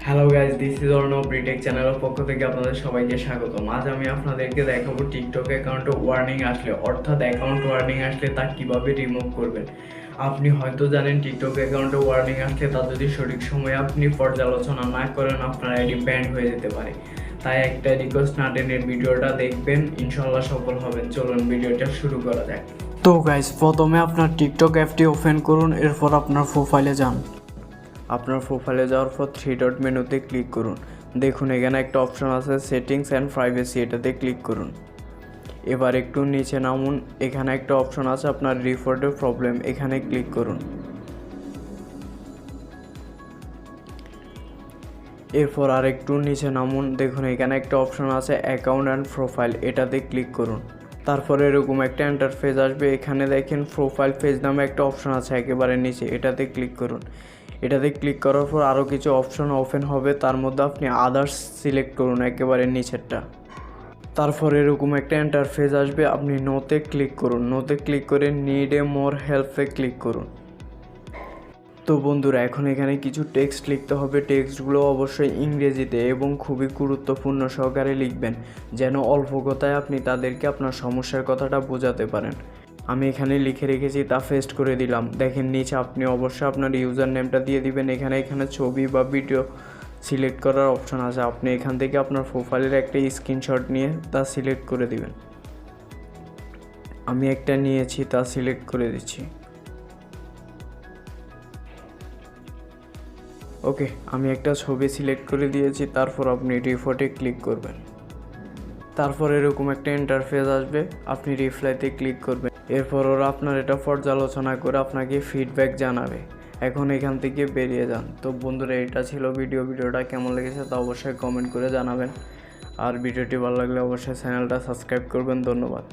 Hello guys, this is Arnab retake চ্যানেলের পক্ষ থেকে আপনাদের সবাইকে স্বাগতম। আজ আমি আপনাদেরকে দেখাবো টিকটক অ্যাকাউন্টে ওয়ার্নিং আসলে, অর্থাৎ অ্যাকাউন্ট ওয়ার্নিং আসলে তা কিভাবে রিমুভ করবেন। আপনি হয়তো জানেন টিকটক অ্যাকাউন্টে ওয়ার্নিং আসলে তা যদি সঠিক সময়ে আপনি পর্যালোচনা না করেন আপনার আইডি ব্যান্ড হয়ে যেতে পারে। তাই একটা রিকোয়েস্ট না টেনে ভিডিওটা দেখবেন, ইনশাল্লাহ সফল হবেন। চলুন ভিডিওটা শুরু করা যাক। তো গাইজ, প্রথমে আপনার টিকটক অ্যাপটি ওপেন করুন, এরপর আপনার প্রোফাইলে যান। আপনার প্রোফাইলে যাওয়ার পর 3 ডট মেনুতে ক্লিক করুন। দেখুন এখানে একটা অপশন আছে সেটিংস অ্যান্ড প্রাইভেসি, এটাতে ক্লিক করুন। এবার একটু নিচে নামুন, এখানে একটা অপশন আছে আপনার রিপোর্টের প্রবলেম, এখানে ক্লিক করুন। এরপর আর একটু নিচে নামুন, দেখুন এখানে একটা অপশন আছে অ্যাকাউন্ট অ্যান্ড প্রোফাইল, এটাতে ক্লিক করুন। তারপরে এরকম একটা ইন্টারফেস আসবে, এখানে দেখেন প্রোফাইল পেজ নামে একটা অপশন আছে একেবারে নিচে, এটাতে ক্লিক করুন। এটাতে ক্লিক করার পর আরও কিছু অপশন ওপেন হবে, তার মধ্যে আপনি আদার্স সিলেক্ট করুন একেবারে নিচেরটা। তারপর এরকম একটা ইন্টারফেস আসবে, আপনি নোতে ক্লিক করুন। নোতে ক্লিক করে নিড এ মোর হেল্পে ক্লিক করুন। তো বন্ধুরা, এখন এখানে কিছু টেক্সট লিখতে হবে। টেক্সটগুলো অবশ্যই ইংরেজিতে এবং খুবই গুরুত্বপূর্ণ সহকারে লিখবেন, যেন অল্প কথায় আপনি তাদেরকে আপনার সমস্যার কথাটা বোঝাতে পারেন। আমি এখানে লিখে রেখেছি, তা পেস্ট করে দিলাম। দেখেন নিচে আপনি অবশ্যই আপনার ইউজার নেমটা দিয়ে দিবেন। এখানে ছবি বা ভিডিও সিলেক্ট করার অপশন আছে, আপনি এখান থেকে আপনার প্রোফাইলের একটা স্ক্রিনশট নিয়ে তা সিলেক্ট করে দিবেন। আমি একটা নিয়েছি, তা সিলেক্ট করে দিচ্ছি। ওকে, আমি একটা ছবি সিলেক্ট করে দিয়েছি। তারপর আপনি রিপোর্টে ক্লিক করবেন। তারপর এরকম একটা ইন্টারফেস আসবে, আপনি রিপ্লাইতে ক্লিক করবেন। এরপর ওরা আপনার এটা পর্যালোচনা করে আপনাকে ফিডব্যাক জানাবে। এখন এখান থেকে বেরিয়ে যান। তো বন্ধুরা, এটা ছিল ভিডিওটা কেমন লেগেছে তা অবশ্যই কমেন্ট করে জানাবেন। আর ভিডিওটি ভালো লাগলে অবশ্যই চ্যানেলটা সাবস্ক্রাইব করবেন। ধন্যবাদ।